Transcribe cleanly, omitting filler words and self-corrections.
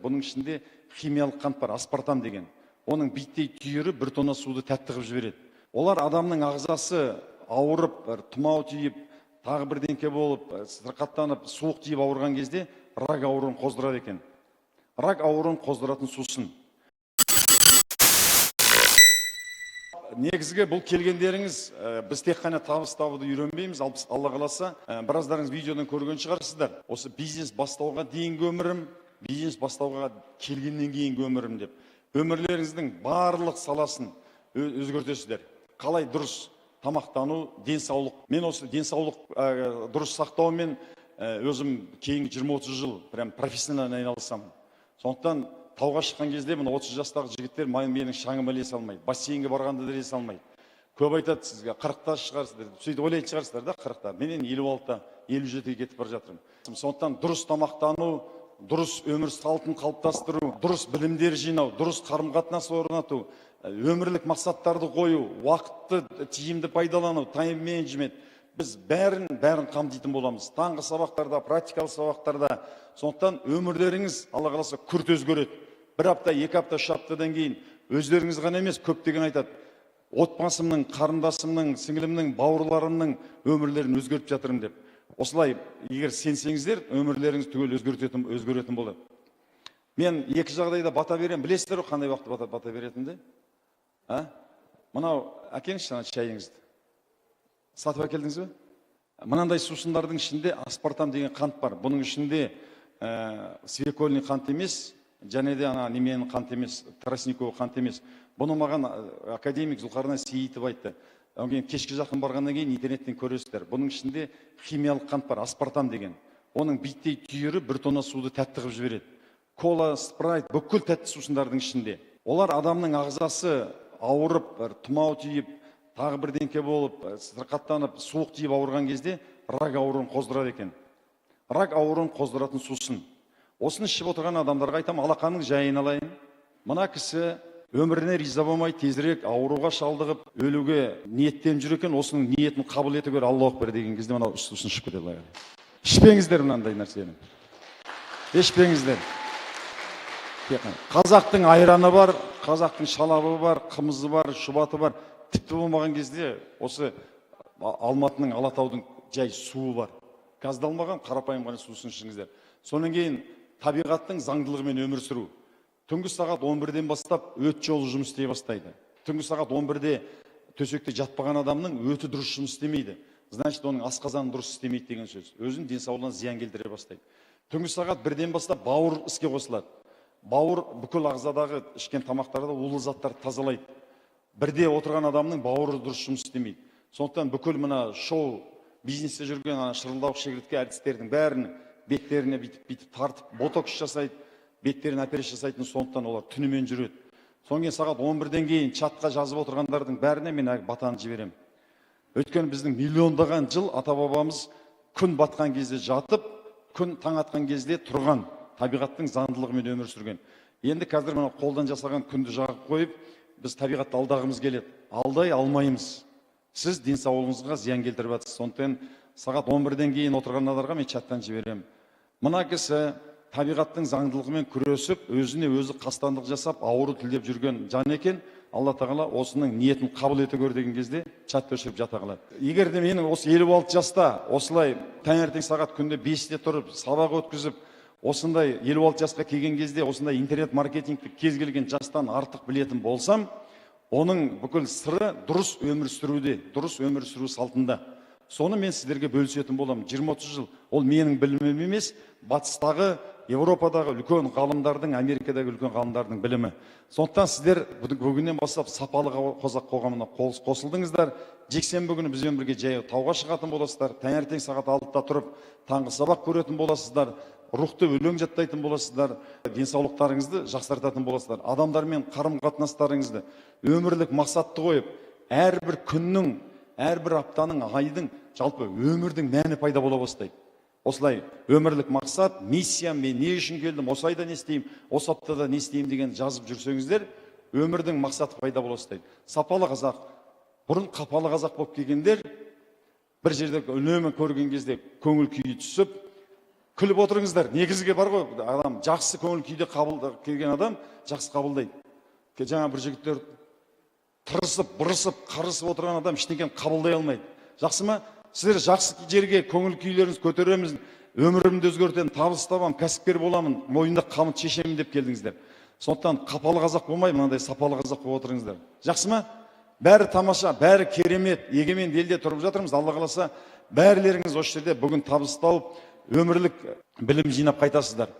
Бұның ішінде химиялық қант бар, аспартам деген. Оның биттей түйірі 1 тонна суды тәтті қылып жібереді. Олар адамның ағзасы ауырып, тұмау тиіп, тағы бірдеңке болып, сырқаттанып, суық тиіп ауырған кезде рак ауруын қоздырады екен. Рак ауруын қоздыратын сусын. Негізгі бұл келгендеріңіз, біз тек қана табыс табуды үйренбейміз, Алла қаласа, біраздарыңыз видеодан көрген шығарсыздар. Осы бизнес бастауға дейінгі өмірім, бизнес бастауға келгеннен кейінгі өмірім деп. Өмірлеріңіздің барлық саласын өзгертесіздер. Қалай дұрыс тамақтану, денсаулық. Мен осы денсаулық дұрыс сақтаумен өзім кейінгі 20-30 жыл профессионально айналысамын. Сондықтан тауға шыққан кезде 30 жастағы жігіттер менің шаңыма ілесе алмайды, бассейнге барғанда да ілесе алмайды. Көп айтады сізге, 40-та шығарсыздар, сөйтіп ойлайтын шығарсыздар да, 40-та. Менен 56-та, 57-ге кетіп бара жатырмын. Сондықтан дұрыс тамақтану, дұрыс өмір салтын қалыптастыру, дұрыс білімдер жинау, дұрыс қарым-қатынас орнату, өмірлік мақсаттарды қою, уақытты тиімді пайдалану, тайм менеджмент. Біз бәрін қамтитын боламыз. Таңғы сабақтарда, практикалық сабақтарда. Сондықтан өмірлеріңіз, Алла қаласа, күрт өзгереді. 1 апта, 2 апта, 3 аптадан кейін өздеріңіз ғана емес, көптеген айтады. Отбасымның, қарындасымның, сіңілімнің, бауырларымның өмірлерін өзгертіп жатырмын деп. Осылай, егер сенсеңіздер, өмірлеріңіз түгел өзгеретін болады. Мен екі жағдайда бата берем. Білесіздер ғой, қандай уақытта бата беретінді? Мынау әкеңізші шайыңызды. Сатып әкелдіңіз бе? Мынандай сусындардың ішінде аспартам деген қант бар. Бұның ішінде свекольный қант емес, және де неменің қант емес, тростниковый қант емес. Бұны маған академик Зұлқарнай Сейітов айтты. Кешке жақын барғаннан кейін интернеттен көресіздер. Бұның ішінде химиялық қант бар, аспартам деген. Оның биттей түйірі 1 тонна суды тәтті қылып жібереді. Кола, спрайт, бүкіл тәтті сусындардың ішінде. Олар адамның ағзасы ауырып, тұмау тиіп, тағы бірдеңке болып, сырқаттанып, суық тиіп ауырған кезде рак ауруын қоздырады екен. Рак ауруын қоздыратын сусын. Осыны ішіп отырған адамдарға айтам, алақанның жайын алайын. Мына кісі өміріне риза болмай тезірек ауруға шалдығып, өлуге ниеттеніп жүр екен, осының ниетін қабыл ете гөр, Аллах акбар деген кезде мына сусын ішіп кетеді. Ішпеңіздер мынандай нәрсені. Ішпеңіздер. Қазақтың айраны бар, қазақтың шалабы бар, қымызы бар, шұбаты бар. Тіпті болмаған кезде осы Алматының, Алатаудың жай суы бар. Газдалмаған қарапайым ғана сусын ішіңіздер. Сонан кейін табиғаттың заңдылығымен өмір сүру. Түнгі сағат 11-ден бастап өт жолы жұмыс істей бастайды. Түнгі сағат 11-де төсекте жатпаған адамның өті дұрыс жұмыс істемейді. Значит, оның асқазаны дұрыс істемейді деген сөз. Өзінің денсаулығына зиян келтіре бастайды. Түнгі сағат 1-ден бастап бауыр іске қосылады. Бауыр бүкіл ағзадағы ішкен тамақтарды улы заттарды тазалайды. 1-де отырған адамның бауыры дұрыс жұмыс істемейді. Сондықтан бүкіл мына шоу бизнесте жүрген шырылдауық шегіртке әртістердің бәрін беттеріне бүйтіп тартып ботокс жасайды, беттерін операция жасайтын, сондықтан олар түнімен жүреді. Соңғы сағат 11-ден кейін чатқа жазып отырғандардың бәріне мен батаны жіберем. Өйткені біздің миллиондаған жыл ата-бабамыз күн батқан кезде жатып, күн таң атқан кезде тұрған, табиғаттың заңдылығымен өмір сүрген. Енді қазір мына қолдан жасаған күнді жағып қойып, біз табиғатты алдағымыз келеді. Алдай алмаймыз. Сіз денсаулығыңызға зиян келтіріп жатсыз. Сондықтан сағат 11-ден кейін отырған адамдарға мен чаттан жіберем. Мына кісі табиғаттың заңдылығымен күресіп, өзіне өзі қастандық жасап, ауыру тілдеп жүрген жан екен. Алла тағала осының ниетін қабыл ете көр деген кезде чатты өшіріп жата қалады. Егер де менің осы 56 жаста осылай таңертең сағат күнде 5-те тұрып, сабақ өткізіп, осындай 56 жасқа келген кезде осындай интернет маркетингті кез келген жастан артық білетін болсам, оның бүкіл сыры дұрыс өмір сүруде, дұрыс өмір сүру салтында. Соны мен сіздерге бөлісетін боламын. 20-30 жыл. Ол менің білімім емес, батыстағы, Европадағы үлкен ғалымдардың, Америкадағы үлкен ғалымдардың білімі. Сондықтан сіздер бүгіннен бастап сапалы қозақ қоғамына қосылдыңыздар. Жексенбі күні бізбен бірге жай тауға шығатын боласыздар. Таңертең сағат 6-та тұрып, таңғы сабақ көретін боласыздар. Рухты өлең жаттайтын боласыздар. Денсаулықтарыңызды жақсартатын боласыздар. Адамдармен қарым-қатынастарыңызды, өмірлік мақсатты қойып, әрбір күннің, әрбір аптаның, айдың, жалпы өмірдің мәні пайда бола бастайды. Осылай өмірлік мақсат, миссия, мен не үшін келдім, осы айда не істеймін, осы аптада не істеймін деген жазып жүрсеңіздер, өмірдің мақсаты пайда бола бастайды. Сапалы қазақ, бұрын қапалы қазақ болып келгендер, бір жерде үнемі көрген кезде көңіл күйі түсіп, күліп отырыңыздар. Негізге бар ғой, адам жақсы көңіл күйде келген адам жақсы қабылдайды. Жаңа бір жігіттер тырысып, бұрысып, қарысып отырған адам ештеңені қабылдай алмайды. Жақсы ма? Сіздер жақсы жерге көңіл күйлеріңізді көтереміз, өмірімді өзгертемін, табыс табамын, кәсіпкер боламын, мойында қамыт шешемін деп келдіңіздер. Сондықтан қапалы қазақ болмай, мынандай сапалы қазақ болып отырыңыздар. Жақсы ма? Бәрі тамаша, бәрі керемет, егемен елде тұрып жатырмыз. Алла қаласа, бәрлеріңіз осы жерде бүгін табыс тауып, өмірлік білім жинап қайтасыздар.